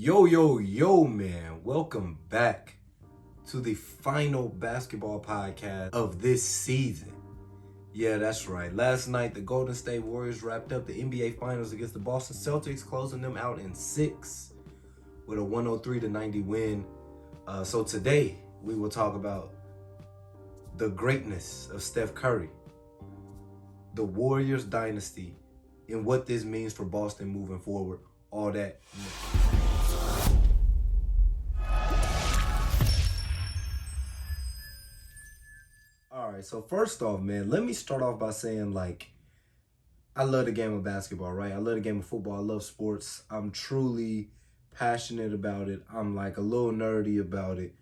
Yo, man. Welcome back to the final basketball podcast of this season. Yeah, that's right. Last night, the Golden State Warriors wrapped up the NBA Finals against the Boston Celtics, closing them out in 6 with a 103-90 win. So today, we will talk about the greatness of Steph Curry, the Warriors dynasty, and what this means for Boston moving forward. All that. All right, so first off, man, let me start off by saying, I love the game of basketball, right? I love the game of football. I love sports. I'm truly passionate about it. I'm a little nerdy about it.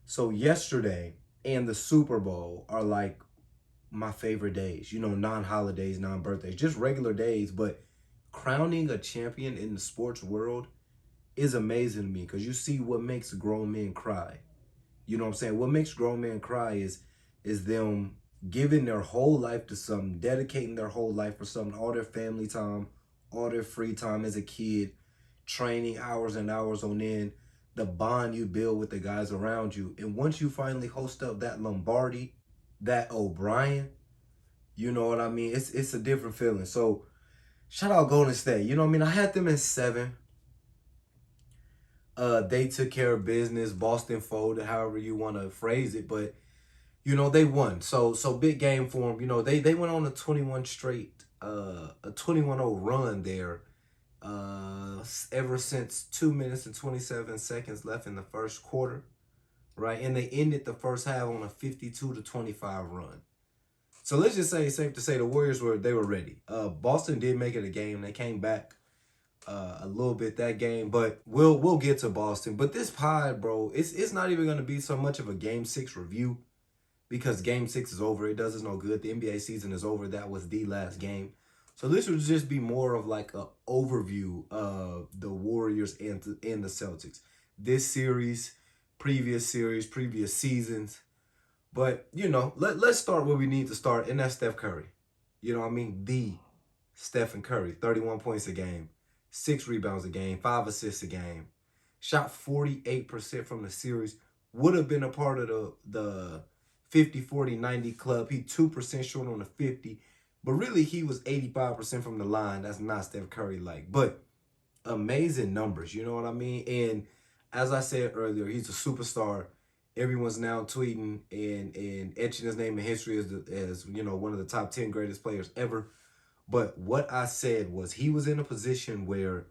So yesterday and the Super Bowl are my favorite days, non-holidays, non-birthdays, just regular days. But crowning a champion in the sports world is amazing to me because you see what makes grown men cry. You know what I'm saying? What makes grown men cry is them giving their whole life to something, dedicating their whole life for something, all their family time, all their free time as a kid, training hours and hours on end, the bond you build with the guys around you. And once you finally host up that Lombardi, that O'Brien, you know what I mean? It's a different feeling. So shout out Golden State. You know what I mean? I had them in 7. They took care of business. Boston folded, however you want to phrase it, but they won. So big game for them. They went on a 21-0 run there. Ever since 2 minutes and 27 seconds left in the first quarter, right? And they ended the first half on a 52-25 run. So let's just say, safe to say, the Warriors were ready. Boston did make it a game. They came back a little bit that game, but we'll get to Boston. But this pod, bro, it's not even gonna be so much of a Game 6 review because Game 6 is over. It does us no good. The NBA season is over. That was the last game. So this would just be more of a overview of the Warriors and the Celtics. This series, previous seasons. But, let's start where we need to start, and that's Steph Curry. You know what I mean? The Stephen Curry, 31 points a game, 6 rebounds a game, 5 assists a game. Shot 48% from the series. Would have been a part of the 50-40-90 club. He 2% short on the 50. But really, he was 85% from the line. That's not Steph Curry But amazing numbers, you know what I mean? And as I said earlier, he's a superstar. Everyone's now tweeting and etching his name in history as one of the top 10 greatest players ever. But what I said was he was in a position where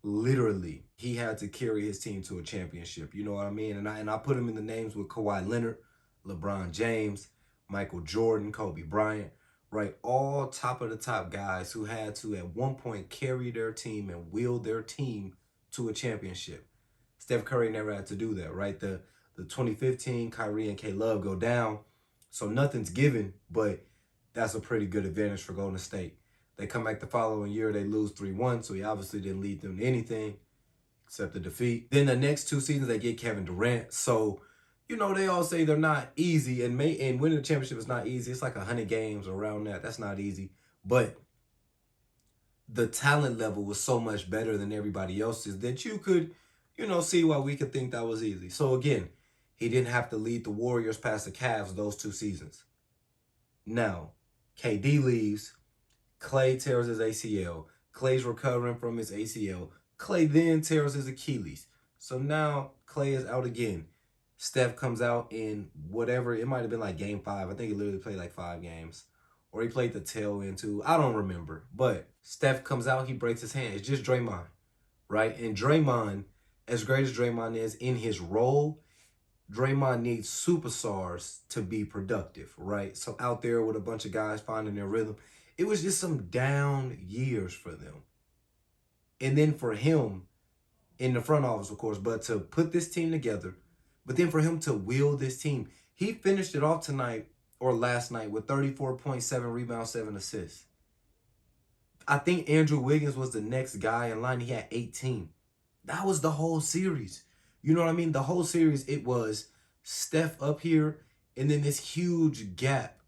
literally he had to carry his team to a championship. You know what I mean? And I put him in the names with Kawhi Leonard, LeBron James, Michael Jordan, Kobe Bryant, right? All top of the top guys who had to at one point carry their team and wield their team to a championship. Steph Curry never had to do that, right? The 2015 Kyrie and K-Love go down, so nothing's given, but that's a pretty good advantage for Golden State. They come back the following year, they lose 3-1, so he obviously didn't lead them to anything except the defeat. Then the next 2 seasons, they get Kevin Durant. So, they all say they're not easy, and winning the championship is not easy. It's 100 games around that. That's not easy. But the talent level was so much better than everybody else's that you could, see why we could think that was easy. So again, he didn't have to lead the Warriors past the Cavs those 2 seasons. Now, KD leaves. Klay tears his ACL. Klay's recovering from his ACL. Klay then tears his Achilles. So now Klay is out again. Steph comes out in whatever. It might have been Game 5. I think he literally played 5 games. Or he played the tail end too. I don't remember. But Steph comes out. He breaks his hand. It's just Draymond, right? And Draymond, as great as Draymond is in his role, Draymond needs superstars to be productive, right? So out there with a bunch of guys finding their rhythm. It was just some down years for them. And then for him, in the front office, of course, but to put this team together, but then for him to wield this team, he finished it off last night with 34.7 rebounds, 7 assists. I think Andrew Wiggins was the next guy in line. He had 18. That was the whole series. You know what I mean? The whole series, it was Steph up here and then this huge gap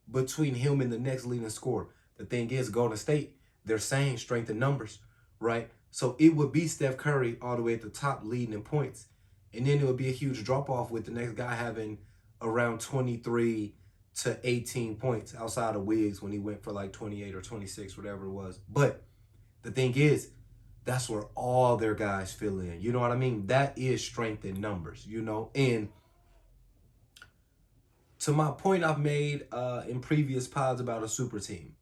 between him and the next leading scorer. The thing is, Golden State, they're saying strength in numbers, right? So it would be Steph Curry all the way at the top leading in points. And then it would be a huge drop off with the next guy having around 23 to 18 points outside of Wiggs when he went for like 28 or 26, whatever it was. But the thing is, that's where all their guys fill in. You know what I mean? That is strength in numbers, you know? And to my point I've made in previous pods about a super team,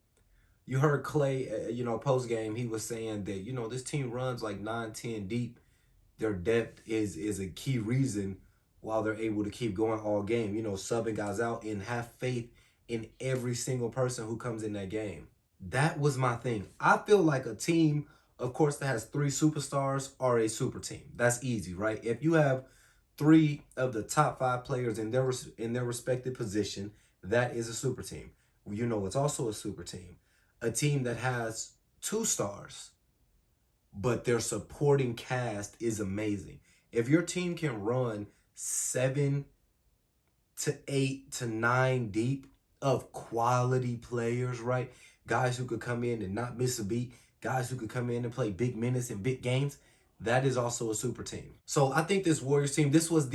you heard Klay, post game, he was saying that, this team runs like 9, 10 deep. Their depth is a key reason why they're able to keep going all game, subbing guys out and have faith in every single person who comes in that game. That was my thing. I feel like a team, of course, that has 3 superstars are a super team. That's easy, right? If you have 3 of the top 5 players in their respective position, that is a super team. It's also a super team. A team that has 2 stars, but their supporting cast is amazing. If your team can run 7 to 8 to 9 deep of quality players, right? Guys who could come in and not miss a beat, guys who could come in and play big minutes in big games, that is also a super team. So I think this Warriors team, this was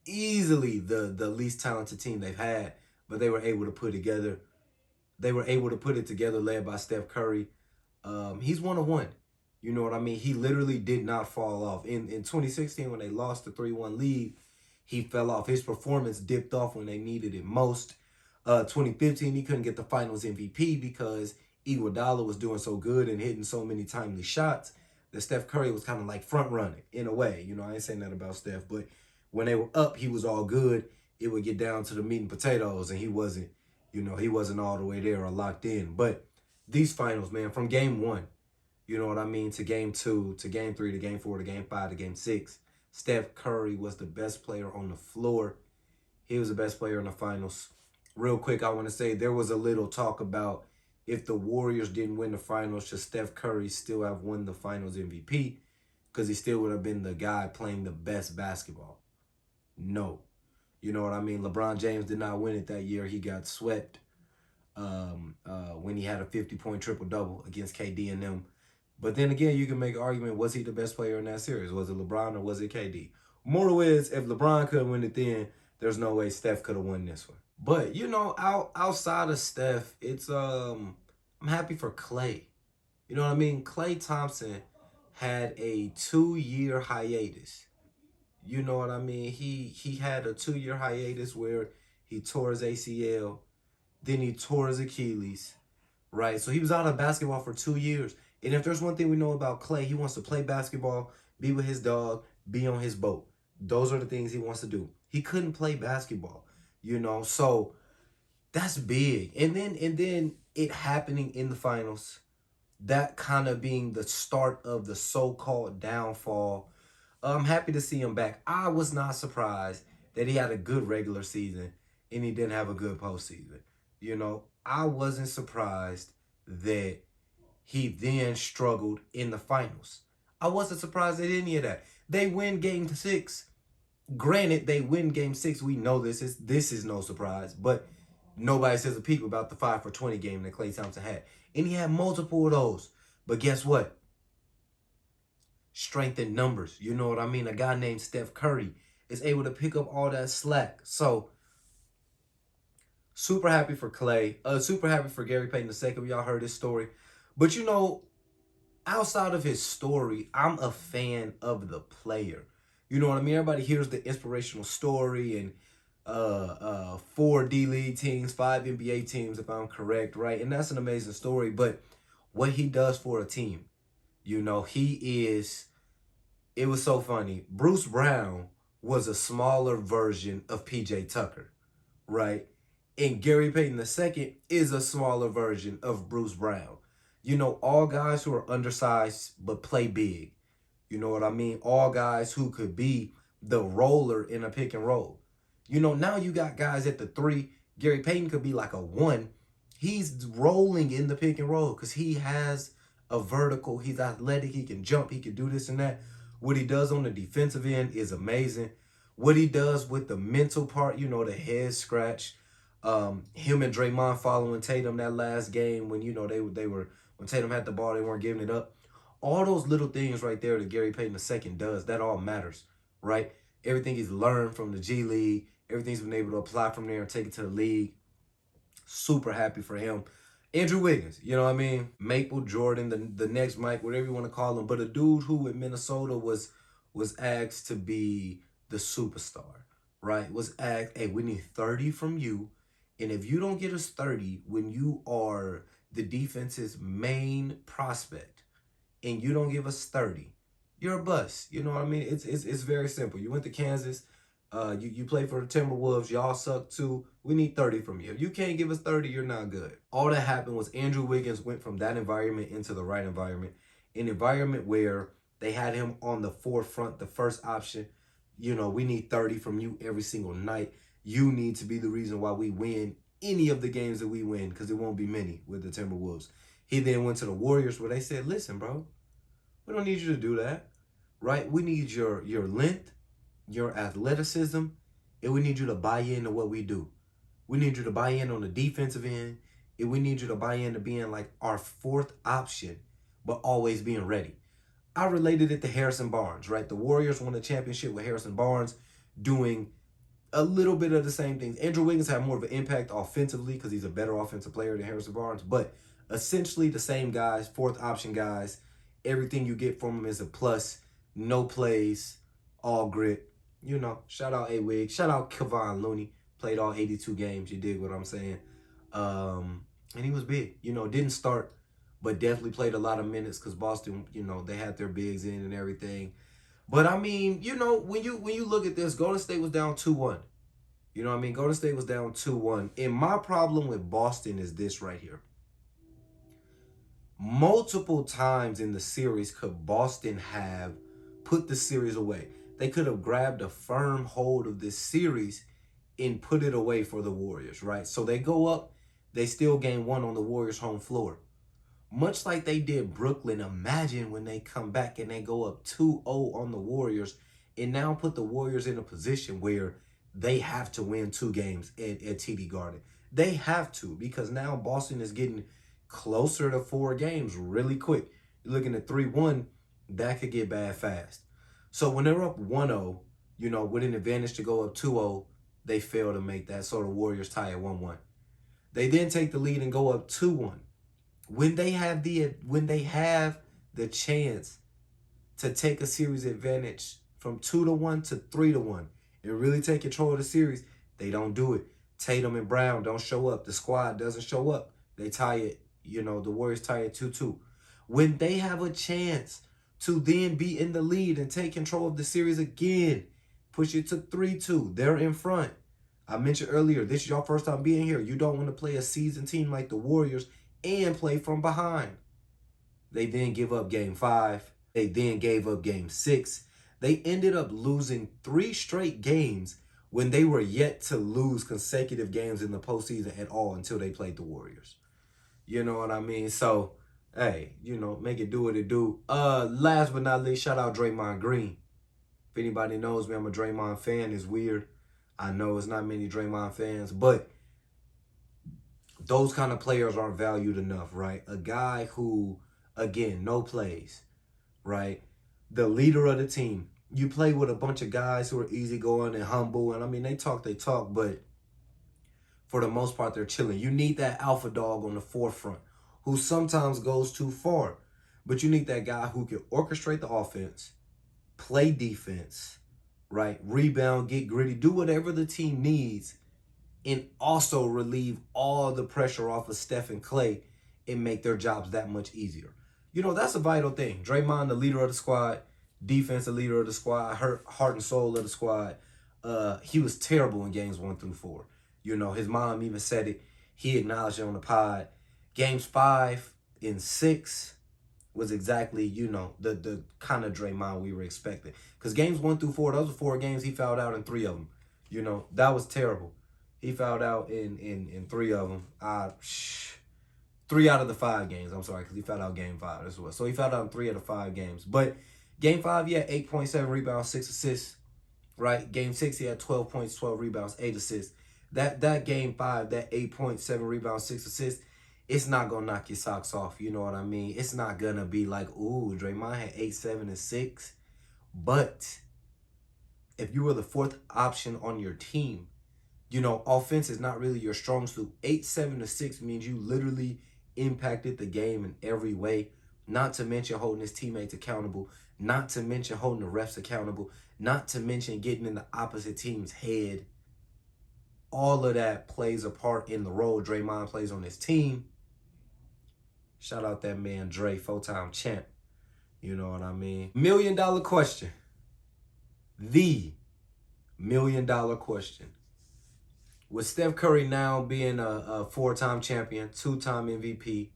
easily the least talented team they've had, but they were able to put together. They were able to put it together, led by Steph Curry. He's 1 of 1. You know what I mean? He literally did not fall off. In 2016, when they lost the 3-1 lead, he fell off. His performance dipped off when they needed it most. 2015, he couldn't get the Finals MVP because Iguodala was doing so good and hitting so many timely shots that Steph Curry was kind of like front running in a way. I ain't saying that about Steph, but when they were up, he was all good. It would get down to the meat and potatoes, and he wasn't all the way there or locked in. But these finals, man, from game 1, you know what I mean, to game 2, to game 3, to game 4, to game 5, to game 6, Steph Curry was the best player on the floor. He was the best player in the finals. Real quick, I want to say there was a little talk about if the Warriors didn't win the finals, should Steph Curry still have won the finals MVP? Because he still would have been the guy playing the best basketball. No. You know what I mean? LeBron James did not win it that year. He got swept when he had a 50-point triple-double against KD and them. But then again, you can make an argument, was he the best player in that series? Was it LeBron or was it KD? Moral is, if LeBron couldn't win it then, there's no way Steph could have won this one. But, outside of Steph, it's I'm happy for Klay. You know what I mean? Klay Thompson had a 2-year hiatus. You know what I mean? He had a 2-year hiatus where he tore his ACL, then he tore his Achilles, right? So he was out of basketball for 2 years. And if there's one thing we know about Klay, he wants to play basketball, be with his dog, be on his boat. Those are the things he wants to do. He couldn't play basketball, so that's big. And then it happening in the finals, that kind of being the start of the so-called downfall. I'm happy to see him back. I was not surprised that he had a good regular season and he didn't have a good postseason. I wasn't surprised that he then struggled in the finals. I wasn't surprised at any of that. They win game 6. Granted, they win game 6. We know this is no surprise, but nobody says a peep about the 5 for 20 game that Klay Thompson had. And he had multiple of those. But guess what? Strength in numbers. You know what I mean? A guy named Steph Curry is able to pick up all that slack. So, super happy for Klay. Super happy for Gary Payton II. Y'all heard his story. But outside of his story, I'm a fan of the player. You know what I mean? Everybody hears the inspirational story and 4 D-League teams, 5 NBA teams, if I'm correct, right? And that's an amazing story. But what he does for a team, it was so funny. Bruce Brown was a smaller version of PJ Tucker, right? And Gary Payton II is a smaller version of Bruce Brown. All guys who are undersized but play big. You know what I mean? All guys who could be the roller in a pick and roll. Now you got guys at the 3. Gary Payton could be like a 1. He's rolling in the pick and roll because he has a vertical. He's athletic. He can jump. He can do this and that. What he does on the defensive end is amazing. What he does with the mental part, the head scratch. Him and Draymond following Tatum that last game when, they were when Tatum had the ball, they weren't giving it up. All those little things right there that Gary Payton II does, that all matters, right? Everything he's learned from the G League, everything's been able to apply from there and take it to the league. Super happy for him. Andrew Wiggins, you know what I mean? Maple Jordan, the next Mike, whatever you want to call him, but a dude who in Minnesota was asked to be the superstar, right? Was asked, hey, we need 30 from you. And if you don't get us 30 when you are the defense's main prospect and you don't give us 30, you're a bust. You know what I mean? It's very simple. You went to Kansas. You play for the Timberwolves. Y'all suck too. We need 30 from you. If you can't give us 30, you're not good. All that happened was Andrew Wiggins went from that environment into the right environment. An environment where they had him on the forefront, the first option. You know, we need 30 from you every single night. You need to be the reason why we win any of the games that we win, because it won't be many with the Timberwolves. He then went to the Warriors where they said, listen, bro, we don't need you to do that, right? We need your length, your athleticism, and we need you to buy into what we do. We need you to buy in on the defensive end, and we need you to buy into being like our fourth option, but always being ready. I related it to Harrison Barnes, right? The Warriors won the championship with Harrison Barnes doing a little bit of the same things. Andrew Wiggins had more of an impact offensively because he's a better offensive player than Harrison Barnes, but essentially the same guys, fourth option guys. Everything you get from them is a plus. No plays, all grit. You know, shout out A-Wig. Shout out Kevon Looney. Played all 82 games. You dig what I'm saying? And he was big. You know, didn't start, but definitely played a lot of minutes because Boston, you know, they had their bigs in and everything. But I mean, you know, when you look at this, Golden State was down 2-1. You know what I mean? Golden State was down 2-1. And my problem with Boston is this right here. Multiple times in the series could Boston have put the series away. They could have grabbed a firm hold of this series and put it away for the Warriors, right? So they go up, they still gain 1 on the Warriors' home floor. Much like they did Brooklyn, imagine when they come back and they go up 2-0 on the Warriors and now put the Warriors in a position where they have to win 2 games at TD Garden. They have to, because now Boston is getting closer to 4 games really quick. You're looking at 3-1, that could get bad fast. So when they're up 1-0, you know, with an advantage to go up 2-0, they fail to make that. So the Warriors tie at 1-1. They then take the lead and go up 2-1. When they have the chance to take a series advantage from 2-1 to 3-1 and really take control of the series, they don't do it. Tatum and Brown don't show up. The squad doesn't show up. They tie it, you know, the Warriors tie it 2-2. When they have a chance to then be in the lead and take control of the series again, push it to 3-2, they're in front. I mentioned earlier, this is your first time being here. You don't want to play a seasoned team like the Warriors and play from behind. They then give up game 5. They then gave up game 6. They ended up losing 3 straight games when they were yet to lose consecutive games in the postseason at all until they played the Warriors. You know what I mean? So, hey, you know, make it do what it do. Last but not least, shout out Draymond Green. If anybody knows me, I'm a Draymond fan. It's weird. I know it's not many Draymond fans, but those kind of players aren't valued enough, right? A guy who, again, no plays, right? The leader of the team. You play with a bunch of guys who are easygoing and humble, and I mean, they talk, but for the most part, they're chilling. You need that alpha dog on the forefront who sometimes goes too far, but you need that guy who can orchestrate the offense, play defense, right? Rebound, get gritty, do whatever the team needs, and also relieve all the pressure off of Steph and Klay and make their jobs that much easier. You know, that's a vital thing. Draymond, the leader of the squad, defense, the leader of the squad, heart and soul of the squad. He was terrible in games 1 through 4. You know, his mom even said it. He acknowledged it on the pod. Games 5 and 6 was exactly, you know, the kind of Draymond we were expecting. Because games 1 through 4, those were 4 games. He fouled out in 3 of them. You know, that was terrible. He fouled out in 3 of them. 3 out of the 5 games. I'm sorry, because he fouled out game 5 as well. So he fouled out in 3 out of 5 games. But game 5, he had 8.7 rebounds, 6 assists. Right? Game 6, he had 12 points, 12 rebounds, 8 assists. That game 5, that 8.7 rebounds, 6 assists, it's not gonna knock your socks off. You know what I mean? It's not gonna be like, ooh, Draymond had 8, 7, and 6. But if you were the fourth option on your team, offense is not really your strong suit. 8, 7, to 6 means you literally impacted the game in every way. Not to mention holding his teammates accountable. Not to mention holding the refs accountable. Not to mention getting in the opposite team's head. All of that plays a part in the role Draymond plays on his team. Shout out that man, Dre, 4-time champ. You know what I mean? $1 million question. The $1 million question. With Steph Curry now being a 4-time champion, 2-time MVP,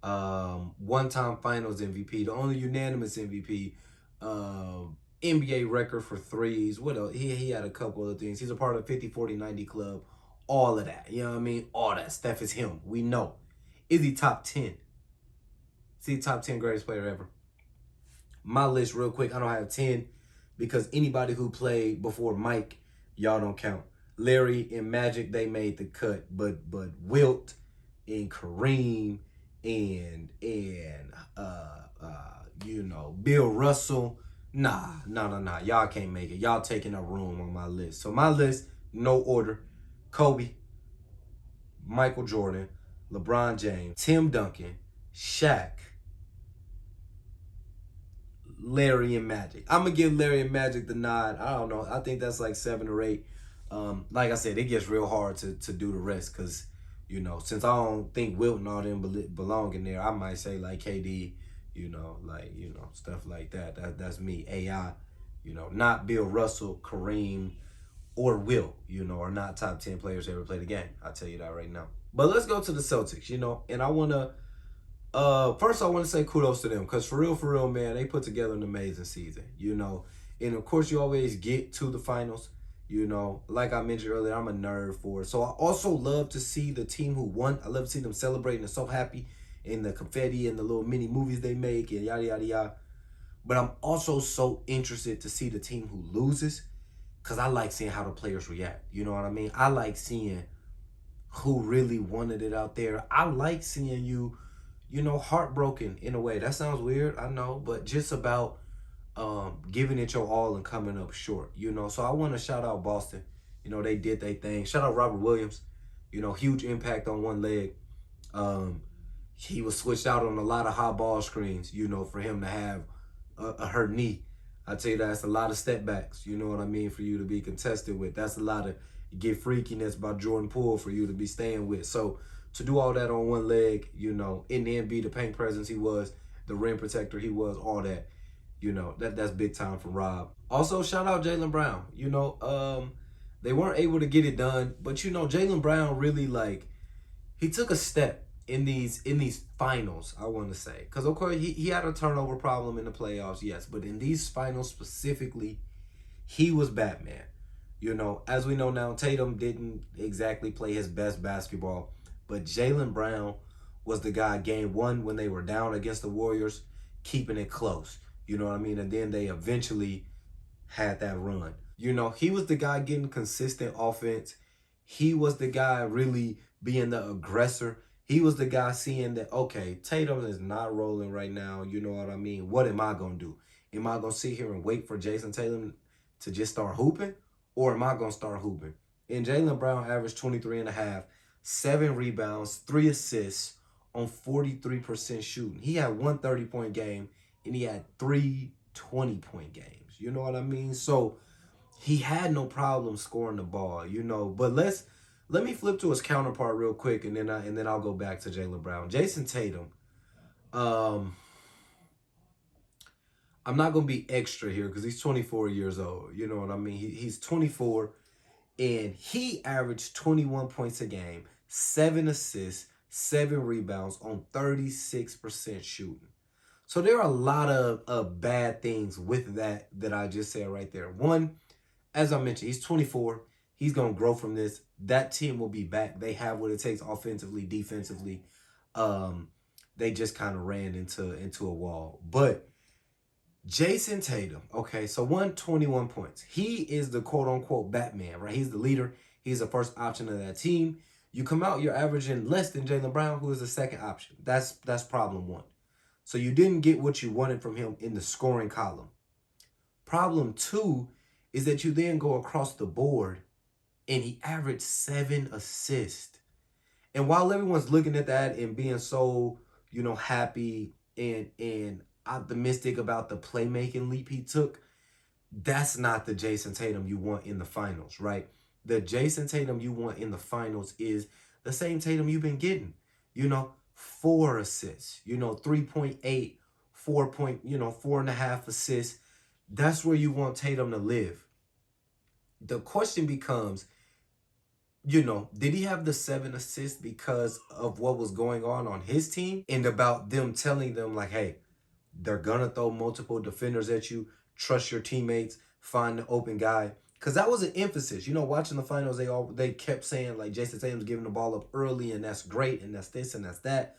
1-time Finals MVP, the only unanimous MVP, NBA record for threes. What else? He had a couple of things. He's a part of the 50, 40, 90 club. All of that. You know what I mean? All that. Steph is him. We know. Is he top 10? Is he top 10 greatest player ever? My list real quick. I don't have 10 because anybody who played before Mike, y'all don't count. Larry and Magic, they made the cut. But Wilt and Kareem and Bill Russell, nah. Y'all can't make it. Y'all taking up room on my list. So my list, no order: Kobe, Michael Jordan, LeBron James, Tim Duncan, Shaq, Larry and Magic. I'm gonna give Larry and Magic the nod. I don't know. I think that's like 7 or 8. Like I said, it gets real hard to do the rest because, since I don't think Wilt and all them belong in there, I might say like KD, stuff like that. That's me. AI, not Bill Russell, Kareem, or Wilt, or not top 10 players ever played the game. I'll tell you that right now. But let's go to the Celtics, and I want to, first I want to say kudos to them because for real, man, they put together an amazing season, and of course you always get to the finals. Like I mentioned earlier, I'm a nerd for it. So I also love to see the team who won. I love to see them celebrating and so happy in the confetti and the little mini movies they make and yada, yada, yada. But I'm also so interested to see the team who loses because I like seeing how the players react. You know what I mean? I like seeing who really wanted it out there. I like seeing you, heartbroken in a way. That sounds weird, I know, but just about giving it your all and coming up short, So I want to shout out Boston. They did their thing. Shout out Robert Williams. Huge impact on one leg. He was switched out on a lot of high ball screens, for him to have a hurt knee. I tell you, that's a lot of step backs, you know what I mean, for you to be contested with. That's a lot of get freakiness by Jordan Poole for you to be staying with. So to do all that on one leg, in the NBA, the paint presence he was, the rim protector he was, all that. That's big time for Rob. Also, shout out Jaylen Brown. They weren't able to get it done, but Jaylen Brown really he took a step in these finals, I want to say. Because of course he had a turnover problem in the playoffs, yes, but in these finals specifically, he was Batman. As we know now, Tatum didn't exactly play his best basketball, but Jaylen Brown was the guy game 1 when they were down against the Warriors, keeping it close. You know what I mean? And then they eventually had that run. He was the guy getting consistent offense. He was the guy really being the aggressor. He was the guy seeing that, okay, Tatum is not rolling right now. You know what I mean? What am I going to do? Am I going to sit here and wait for Jason Tatum to just start hooping? Or am I going to start hooping? And Jaylen Brown averaged 23.5, 7 rebounds, 3 assists on 43% shooting. He had 1 30-point game. And he had 3 20-point games. You know what I mean? So he had no problem scoring the ball, But let me flip to his counterpart real quick, and then I'll go back to Jaylen Brown. Jason Tatum. I'm not gonna be extra here because he's 24 years old. You know what I mean? He's 24, and he averaged 21 points a game, 7 assists, 7 rebounds on 36% shooting. So there are a lot of bad things with that I just said right there. One, as I mentioned, he's 24. He's going to grow from this. That team will be back. They have what it takes offensively, defensively. They just kind of ran into a wall. But Jason Tatum, okay, so 21 points. He is the quote-unquote Batman, right? He's the leader. He's the first option of that team. You come out, you're averaging less than Jaylen Brown, who is the second option. That's problem one. So you didn't get what you wanted from him in the scoring column. Problem two is that you then go across the board and he averaged 7 assists. And while everyone's looking at that and being so, happy and optimistic about the playmaking leap he took, that's not the Jason Tatum you want in the finals, right? The Jason Tatum you want in the finals is the same Tatum you've been getting. 4 assists, 3.8, 4.5 assists. That's where you want Tatum to live. The question becomes, did he have the 7 assists because of what was going on his team and about them telling them like, hey, they're going to throw multiple defenders at you. Trust your teammates. Find the open guy. Because that was an emphasis. Watching the finals, they kept saying like Jason Tatum's giving the ball up early and that's great and that's this and that's that.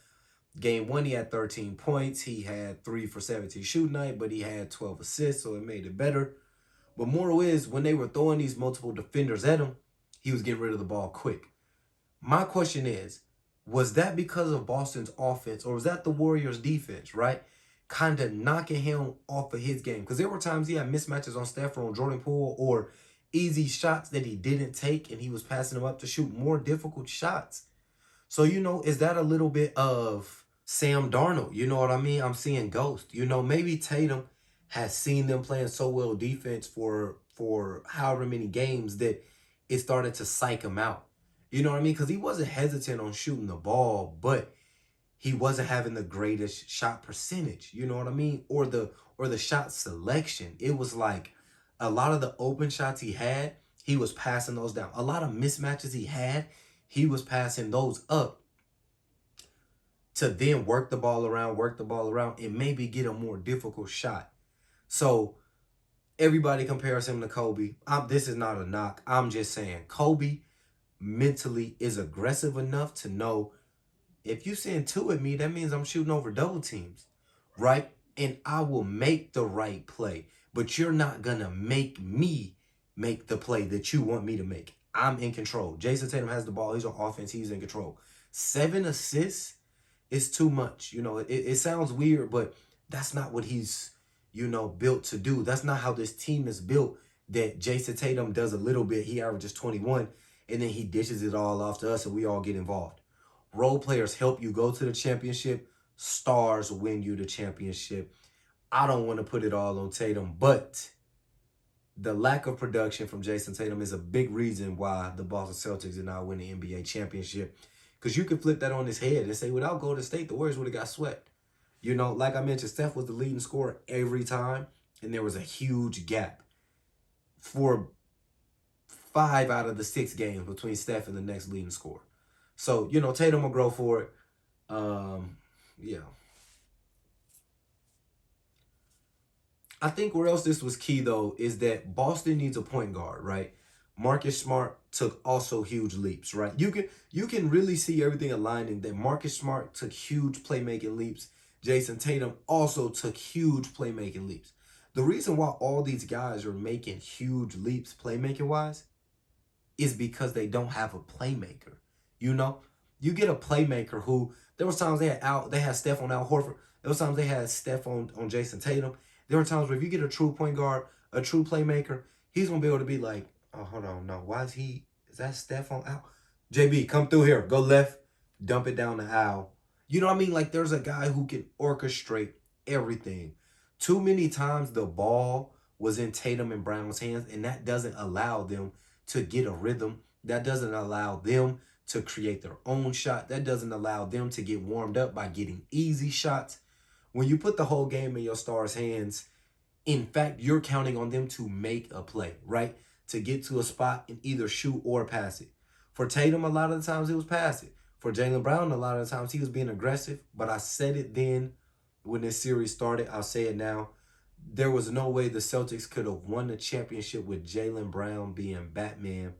Game 1, he had 13 points. He had 3 for 17 shooting night, but he had 12 assists, so it made it better. But moral is, when they were throwing these multiple defenders at him, he was getting rid of the ball quick. My question is, was that because of Boston's offense or was that the Warriors' defense, right? Kind of knocking him off of his game. Because there were times he had mismatches on Steph or on Jordan Poole or easy shots that he didn't take and he was passing them up to shoot more difficult shots. So, is that a little bit of Sam Darnold? You know what I mean? I'm seeing ghost. Maybe Tatum has seen them playing so well defense for however many games that it started to psych him out. You know what I mean? Because he wasn't hesitant on shooting the ball, but he wasn't having the greatest shot percentage. You know what I mean? Or the shot selection. It was like a lot of the open shots he had, he was passing those down. A lot of mismatches he had, he was passing those up to then work the ball around, and maybe get a more difficult shot. So everybody compares him to Kobe. This is not a knock. I'm just saying Kobe mentally is aggressive enough to know if you send 2 at me, that means I'm shooting over double teams, right? And I will make the right play, but you're not going to make me make the play that you want me to make. I'm in control. Jason Tatum has the ball. He's on offense. He's in control. 7 assists is too much. It sounds weird, but that's not what he's, built to do. That's not how this team is built, that Jason Tatum does a little bit. He averages 21, and then he dishes it all off to us, and we all get involved. Role players help you go to the championship. Stars win you the championship. I don't want to put it all on Tatum, but the lack of production from Jason Tatum is a big reason why the Boston Celtics did not win the NBA championship. Because you can flip that on his head and say, without Golden State, the Warriors would have got swept. Like I mentioned, Steph was the leading scorer every time, and there was a huge gap for 5 out of the 6 games between Steph and the next leading scorer. So, Tatum will grow for it. Yeah. I think where else this was key, though, is that Boston needs a point guard, right? Marcus Smart took also huge leaps, right? You can really see everything aligning that Marcus Smart took huge playmaking leaps. Jason Tatum also took huge playmaking leaps. The reason why all these guys are making huge leaps playmaking-wise is because they don't have a playmaker. You get a playmaker who, there was times they had Steph on Al Horford. There was times they had Steph on Jason Tatum. There were times where if you get a true point guard, a true playmaker, he's going to be able to be like, oh, hold on, no, is that Steph on Al? JB, come through here, go left, dump it down to Al. You know what I mean? Like, there's a guy who can orchestrate everything. Too many times the ball was in Tatum and Brown's hands, and that doesn't allow them to get a rhythm. That doesn't allow them to create their own shot. That doesn't allow them to get warmed up by getting easy shots. When you put the whole game in your stars' hands, in fact, you're counting on them to make a play, right? To get to a spot and either shoot or pass it. For Tatum, a lot of the times it was pass it. For Jaylen Brown, a lot of the times he was being aggressive. But I said it then when this series started. I'll say it now. There was no way the Celtics could have won the championship with Jaylen Brown being Batman.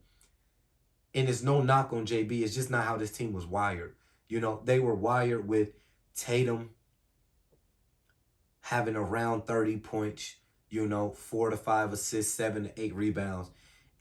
And it's no knock on JB. It's just not how this team was wired. They were wired with Tatum having around 30 points, 4 to 5 assists, 7 to 8 rebounds.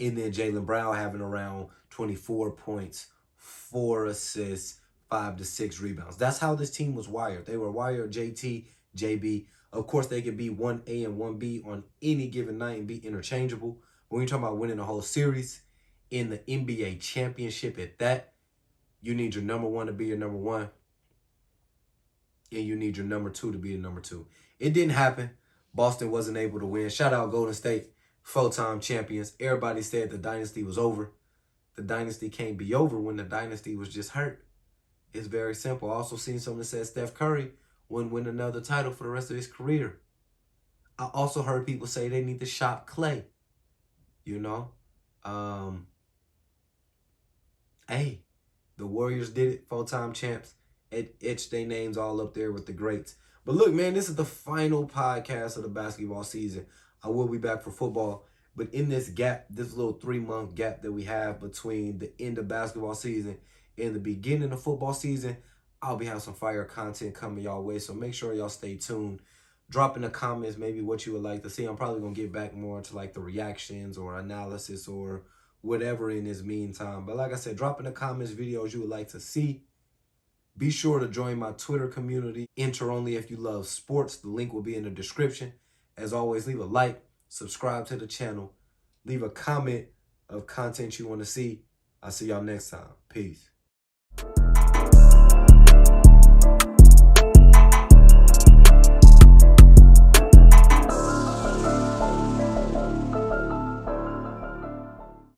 And then Jaylen Brown having around 24 points, 4 assists, 5 to 6 rebounds. That's how this team was wired. They were wired JT, JB. Of course, they could be 1A and 1B on any given night and be interchangeable. When you're talking about winning a whole series in the NBA championship at that, you need your number one to be your number one, and you need your number two to be your number two. It didn't happen. Boston wasn't able to win. Shout out Golden State, full-time champions. Everybody said the dynasty was over. The dynasty can't be over when the dynasty was just hurt. It's very simple. I also seen someone that said Steph Curry wouldn't win another title for the rest of his career. I also heard people say they need to shop Klay. You know? Hey, the Warriors did it. Full-time champs. It etched their names all up there with the greats. But look, man, this is the final podcast of the basketball season. I will be back for football. But in this gap, this little 3-month gap that we have between the end of basketball season and the beginning of football season, I'll be having some fire content coming y'all way. So make sure y'all stay tuned. Drop in the comments maybe what you would like to see. I'm probably going to get back more into like the reactions or analysis or whatever in this meantime. But like I said, drop in the comments videos you would like to see. Be sure to join my Twitter community. Enter only if you love sports. The link will be in the description. As always, leave a like, subscribe to the channel, leave a comment of content you want to see. I'll see y'all next time. Peace.